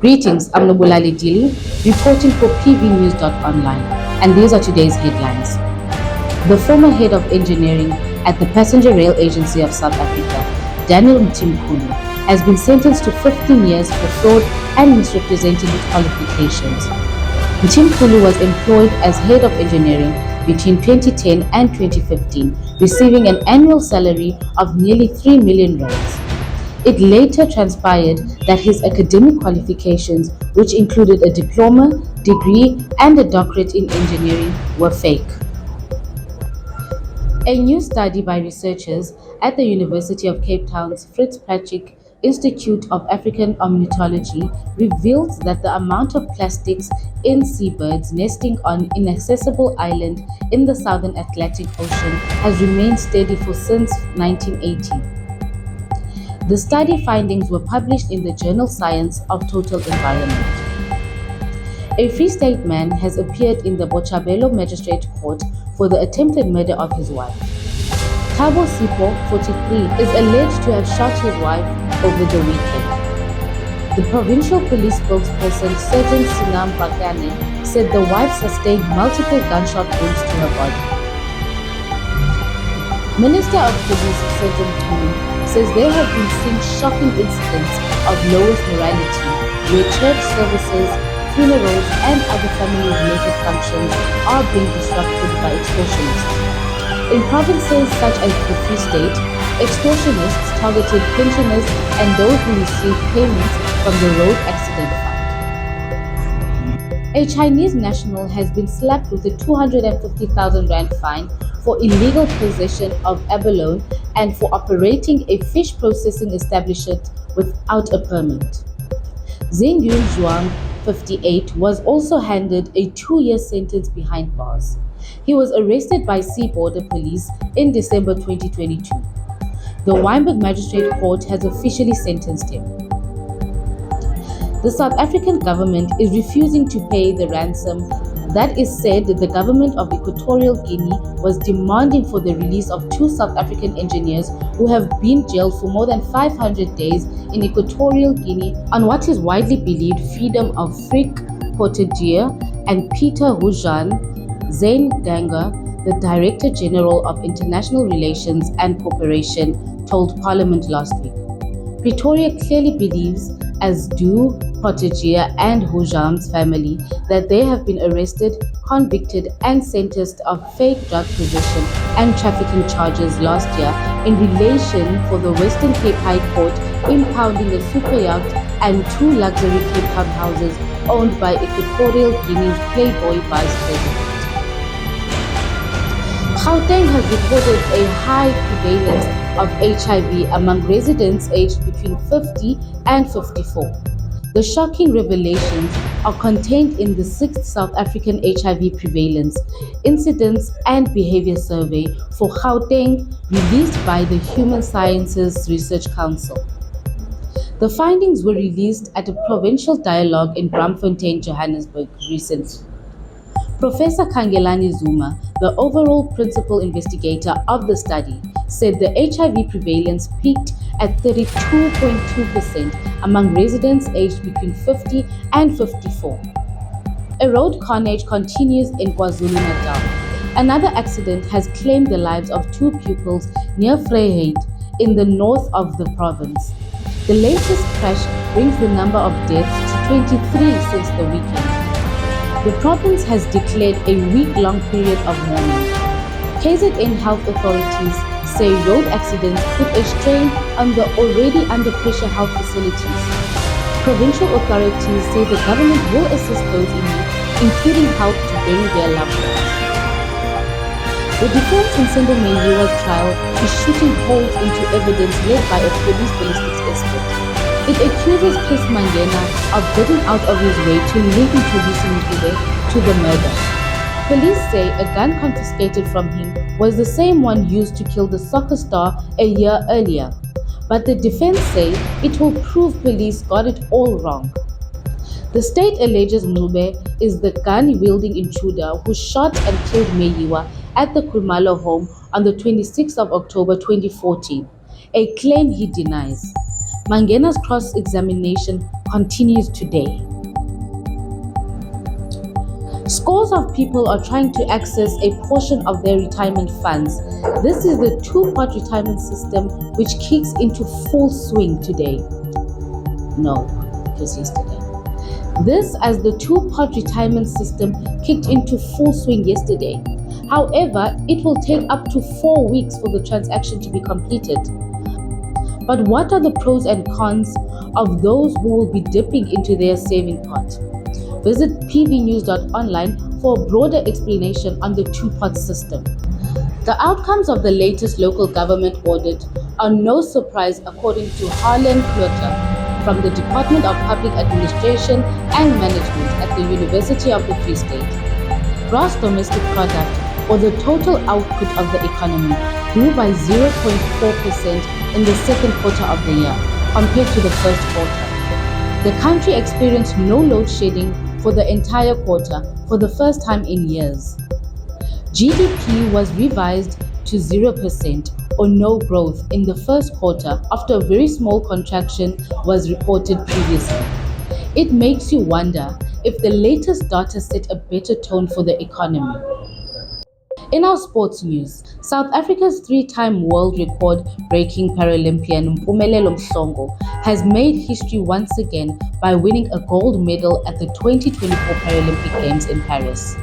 Greetings, I'm Nobulali Dili, reporting for pvnews.online, and these are today's headlines. The former head of engineering at the Passenger Rail Agency of South Africa, Daniel Mtimkulu, has been sentenced to 15 years for fraud and misrepresenting his qualifications. Mtimkulu was employed as head of engineering between 2010 and 2015, receiving an annual salary of nearly 3 million rands. It later transpired that his academic qualifications, which included a diploma, degree, and a doctorate in engineering, were fake. A new study by researchers at the University of Cape Town's FitzPatrick Institute of African Ornithology reveals that the amount of plastics in seabirds nesting on Inaccessible Island in the southern Atlantic Ocean has remained steady since 1980. The study findings were published in the journal Science of Total Environment. A Free State man has appeared in the Botshabelo Magistrate Court for the attempted murder of his wife. Thabo Sipho, 43, is alleged to have shot his wife over the weekend. The provincial police spokesperson, Sergeant Sinam Bakane, said the wife sustained multiple gunshot wounds to her body. Minister of Police, Sergeant Kulu, says there have been seen shocking incidents of lowest morality where church services, funerals, and other family-related functions are being disrupted by extortionists. In provinces such as the Free State, extortionists targeted pensioners and those who received payments from the Road Accident Fund. A Chinese national has been slapped with a 250,000 rand fine for illegal possession of abalone and for operating a fish processing establishment without a permit. Zheng Yunzhuang, 58, was also handed a 2-year sentence behind bars. He was arrested by Sea Border Police in December 2022. The Wynberg Magistrate Court has officially sentenced him. The South African government is refusing to pay the ransom that is said the government of Equatorial Guinea was demanding for the release of 2 South African engineers who have been jailed for more than 500 days in Equatorial Guinea on what is widely believed freedom of Frick Pottinger and Peter Hujan Zain Danga, the Director General of International Relations and Cooperation, told Parliament last week. Pretoria clearly believes, as do Pottinger and Hujan's family, that they have been arrested, convicted, and sentenced of fake drug possession and trafficking charges last year in relation for the Western Cape High Court impounding a super yacht and 2 luxury Cape Town houses owned by Equatorial Guinea's Playboy Vice President. Gauteng has reported a high prevalence of HIV among residents aged between 50 and 54. The shocking revelations are contained in the 6th South African HIV Prevalence, Incidence and Behavior Survey for Gauteng released by the Human Sciences Research Council. The findings were released at a provincial dialogue in Braamfontein, Johannesburg recently. Professor Khangelani Zuma, the overall principal investigator of the study, said the HIV prevalence peaked at 32.2% among residents aged between 50 and 54. A road carnage continues in KwaZulu-Natal. Another accident has claimed the lives of 2 pupils near Vryheid in the north of the province. The latest crash brings the number of deaths to 23 since the weekend. The province has declared a week-long period of mourning. KZN health authorities say road accidents put a strain on the already under-pressure health facilities. Provincial authorities say the government will assist those in need, including help to bury their loved ones. The defense in Sendo Meyiwa's trial is shooting holes into evidence led by a police ballistics expert. It accuses Chris Mangena of getting out of his way to link Mthobisi Mkhize to the murder. Police say a gun confiscated from him was the same one used to kill the soccer star a year earlier. But the defense say it will prove police got it all wrong. The state alleges Mncube is the gun-wielding intruder who shot and killed Meyiwa at the Khumalo home on the 26th of October 2014, a claim he denies. Mangena's cross-examination continues today. Scores of people are trying to access a portion of their retirement funds. This is the two-part retirement system which kicks into full swing today. No, it was yesterday. This as the two-part retirement system kicked into full swing yesterday. However, it will take up to 4 weeks for the transaction to be completed. But what are the pros and cons of those who will be dipping into their saving pot? Visit pvnews.online for a broader explanation on the two-part system. The outcomes of the latest local government audit are no surprise according to Harlan Klotter from the Department of Public Administration and Management at the University of the Free State. Gross domestic product, or the total output of the economy, grew by 0.4% in the second quarter of the year compared to the first quarter. The country experienced no load shedding for the entire quarter for the first time in years. GDP was revised to 0% or no growth in the first quarter after a very small contraction was reported previously. It makes you wonder if the latest data set a better tone for the economy. In our sports news, South Africa's three-time world record-breaking Paralympian Mpumelelo Mhlongo has made history once again by winning a gold medal at the 2024 Paralympic Games in Paris.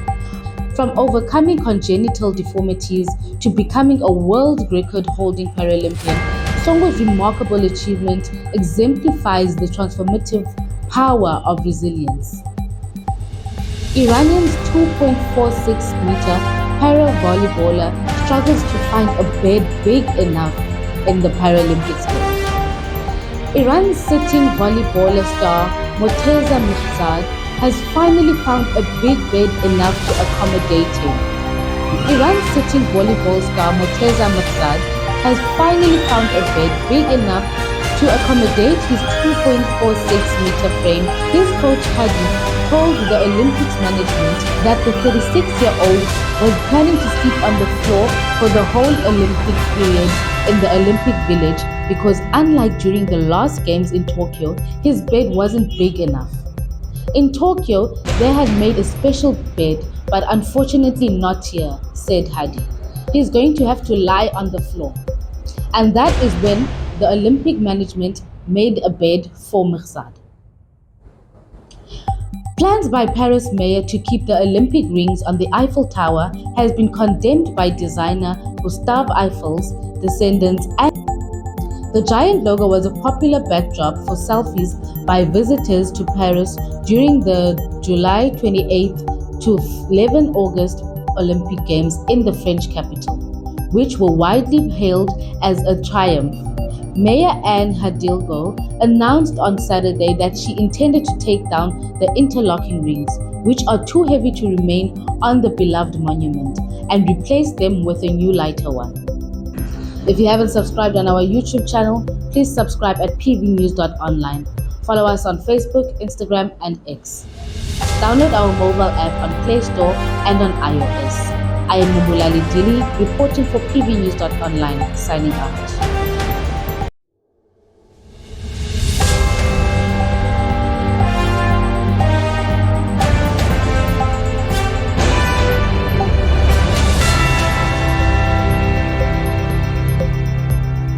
From overcoming congenital deformities to becoming a world record-holding Paralympian, Mhlongo's remarkable achievement exemplifies the transformative power of resilience. Iranian's 2.46-meter para-volleyballer struggles to find a bed big enough in the Paralympics. Iran's sitting volleyballer star Morteza Mihzad has finally found a big bed enough to accommodate him. Iran's sitting volleyball star Morteza Mihzad has finally found a bed big enough to accommodate his 2.46-meter frame. His coach Hadi told the Olympics management that the 36-year-old was planning to sleep on the floor for the whole Olympic period in the Olympic Village because unlike during the last games in Tokyo, his bed wasn't big enough. In Tokyo, they had made a special bed, but unfortunately not here, said Hadi. He's going to have to lie on the floor. And that is when the Olympic management made a bed for Mihzad. Plans by Paris mayor to keep the Olympic rings on the Eiffel Tower has been condemned by designer Gustave Eiffel's descendants, and the giant logo was a popular backdrop for selfies by visitors to Paris during the July 28th to 11 August Olympic Games in the French capital, which were widely hailed as a triumph. Mayor Anne Hidalgo announced on Saturday that she intended to take down the interlocking rings, which are too heavy to remain on the beloved monument, and replace them with a new lighter one. If you haven't subscribed on our YouTube channel, please subscribe at pvnews.online. Follow us on Facebook, Instagram, and X. Download our mobile app on Play Store and on iOS. I am Mubulali Dili, reporting for pvnews.online, signing out.